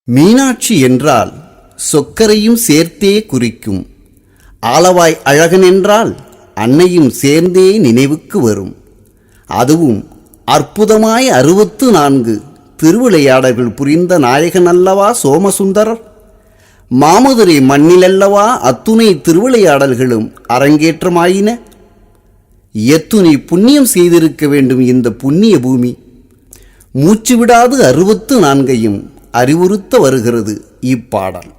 மீனாட்சி என்றால் சொக்கரையும் சேர்த்தே குறிக்கும். ஆலவாய் அழகன் என்றால் அன்னையும் சேர்ந்தே நினைவுக்கு வரும். அதுவும் அற்புதமாய் 64 திருவிளையாடல்கள் புரிந்த நாயகன் அல்லவா சோமசுந்தரர். மாமதுரை மண்ணிலல்லவா அத்துணை திருவிளையாடல்களும் அரங்கேற்றமாயின. எத்துணை புண்ணியம் செய்திருக்க வேண்டும் இந்த புண்ணிய பூமி. மூச்சு விடாது 64ஐயும் அறிவுறுத்த வருகிறது இப்பாடல்.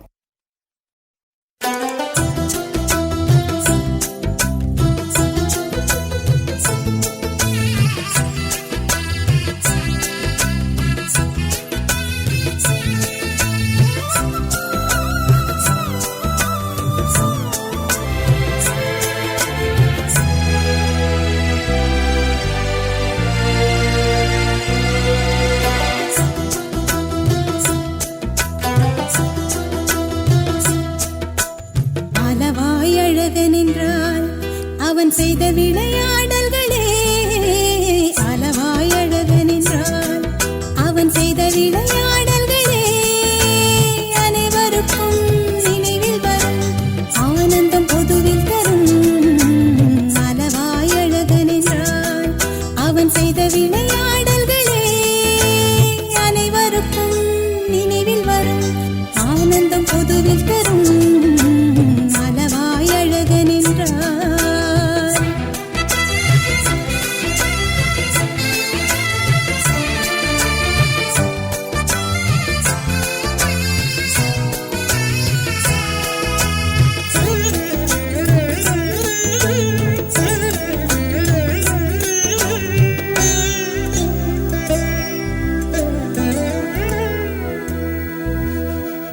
அவன் செய்த விளையாடல்களே அளவாய் அழகன் என்றால் அவன் செய்த விளையாடல்களே அனைவருக்கும் நினைவில் வரும் ஆனந்தம் பொதுவில் தரும். அளவாய் அழகன் என்றால் அவன் செய்த விளையாடல்களே அனைவருக்கும் நினைவில் வரும் ஆனந்தம் பொதுவில் தரும்.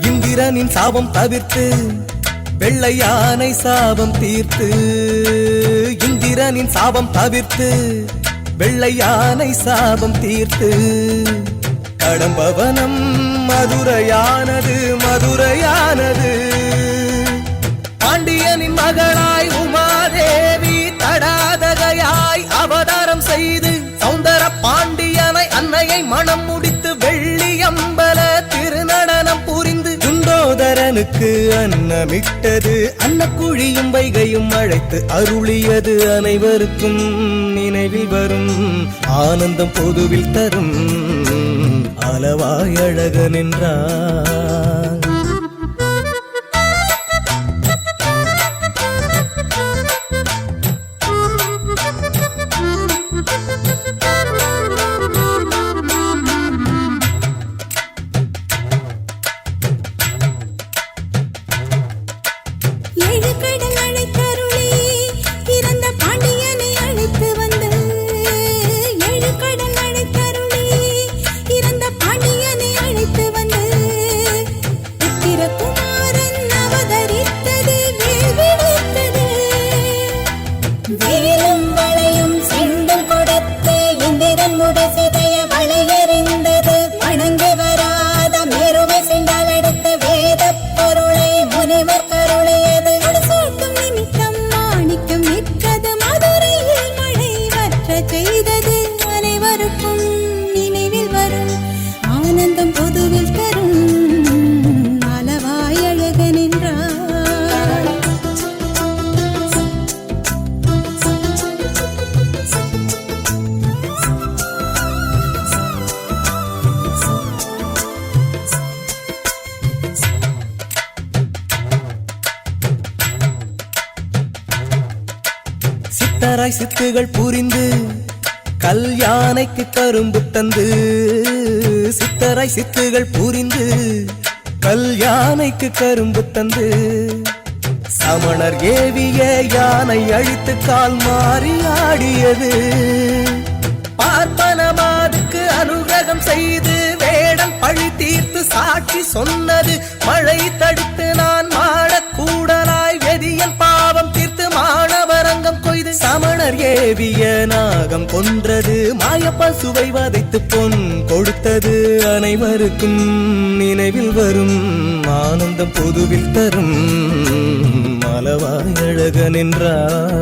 இந்திரனின் சாபம் தவிர்த்து வெள்ளை யானை சாபம் தீர்த்து. இந்திரனின் சாபம் தவிர்த்து வெள்ளை யானை சாபம் தீர்த்து. கடம்பவனம் மதுரையானது மதுரையானது. பாண்டியனின் மகளாய் உமாதேவி தடாதகையாய் அவதாரம் செய்து சௌந்தர பாண்டியனை அன்னையை மணம் முடித்து வெள்ளியம்பல திருநடனம் புரிந்து குண்டோதரனுக்கு அன்னமிட்டது. அன்னக்குழியும் வைகையும் அழைத்து அருளியது அனைவருக்கும் நினைவில் வரும் ஆனந்தம் பொதுவில் தரும். அளவாய் அழகன் என்றார். சித்தராய் சித்துகள் புரிந்து கல்யாணைக்கு கரும்பு தந்து. சித்தராய் சித்துகள் புரிந்து கல்யாணைக்கு கரும்பு தந்து. சமணர் ஏவிய யானை அழித்து கால் மாறி ஆடியது. பார்ப்பனமாதுக்கு அனுகிரகம் செய்து வேடம் பழி தீர்த்து சாட்சி சொன்னது. மழை தடுத்து நான் மாடக்கூடலாய் வெதியன் பாவம் தீர்த்து மாணவரங்கம் கொய்து. சமணர் ஏவிய நாகம் கொன்றது. மாய பசுவை வதைத்து பொன் கொடுத்தது. அனைவருக்கும் நினைவில் வரும் ஆனந்தம் பொதுவில் தரும். அளவாய் அழகன் என்றார்.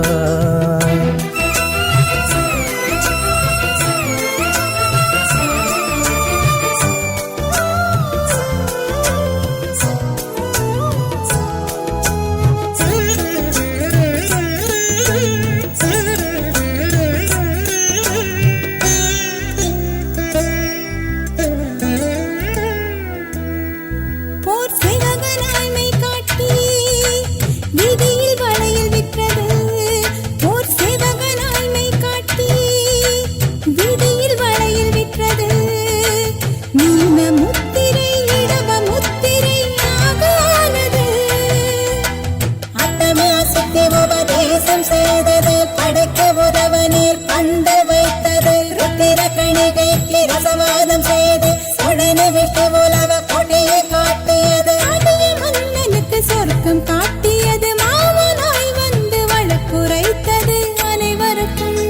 சமாதம் செய்தது படைக்க உதவ நீர் பந்து வைத்தது ருத்திர கணிகைக்கு ரசவாதம் செய்து உடனே விட்டு உலவ கொடியை காட்டியது அடிய மன்னனுக்கு சொர்க்கம் காட்டியது மாமனாய் வந்து வழக்குரைத்தது அனைவருக்கும்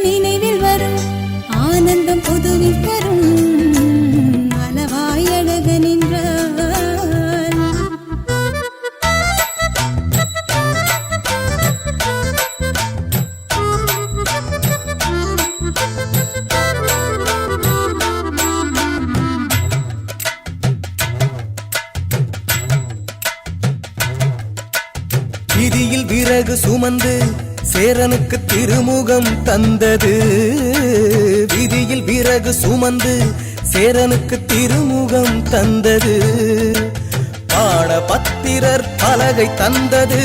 நினைவில் வரும் ஆனந்தம் புதுவில் பெறும் அளவாய் அழக நின்றார் விதியில் விறகு சுமந்து சேரனுக்கு திருமுகம் தந்தது விதியில் விறகு சுமந்து சேரனுக்கு திருமுகம் தந்தது பாட பத்திரர் பலகை தந்தது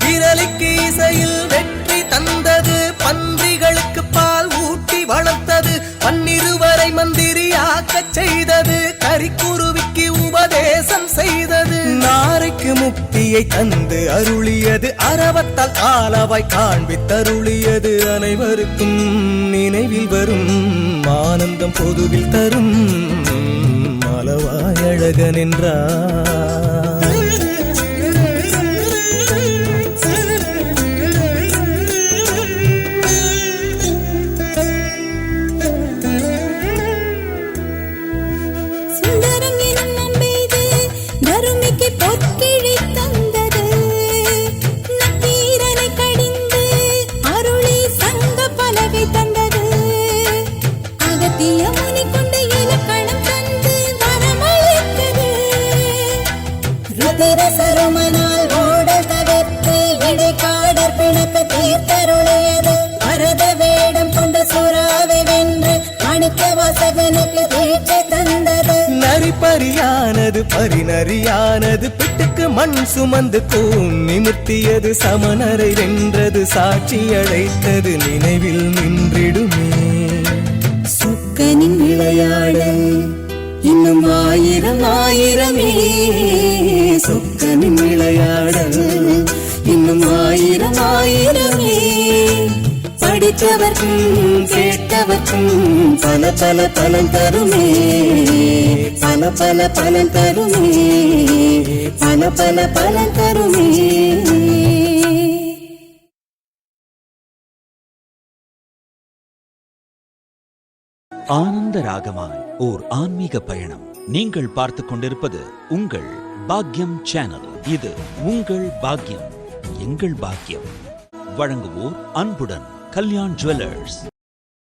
விரலிக்கு இசையில் வெற்றி தந்தது பன்றிகளுக்கு பால் ஊட்டி வளர்த்தது பன்னிருவரை மந்திரியாக்கச் செய்தது கரிக்குருவிக்கு உபதேசம் செய்தது நாரைக்கு முக்தியை தந்து அருளியது அரவத்தால் ஆலவாய் காண்பித்தருளியது அனைவருக்கும் நினைவில் வரும் ஆனந்தம் பொதுவில் தரும் அளவாய் அழகன் என்றார் பொற்கிழி தந்தது நக்கீரனை கடிந்து அருளி சங்க பலகை தந்தது அகத்திய முனி கொண்டு இலக்கணம் தந்து வரமளித்தது ருதிர சருமனால் ஓடல் தவிர்த்து இடைக்காடர் பிணக்க தீர்த்தருளியது பரத வேடம் கொண்ட சுறாவை வென்று அணித்த வாசகனுக்கு தீட்சை தந்தது நரிப்பறியானது பரிநறியானது பிட்டுக்கு மண் சுமந்து கூன் நிமிர்த்தியது சமணரை வென்றது சாட்சி அழைத்தது நினைவில் நின்றிடுமே சொக்கனின் விளையாடல் இன்னும் ஆயிரம் ஆயிரமே சொக்கனின் விளையாடல் இன்னும் ஆயிரம் ஆயிரமே படித்தவர்க்கும் கேட்டவர்க்கும் பல பல பலன் தருமே பல பல பலன் தருமே பல பல பலன் தருமே ஆனந்த ராகமாய் ஓர் ஆன்மீக பயணம். நீங்கள் பார்த்துக் கொண்டிருப்பது உங்கள் பாக்யம் சேனல். இது உங்கள் பாக்யம், எங்கள் பாக்யம். வழங்குவோர் அன்புடன் கல்யாண் ஜுவல்லர்ஸ்.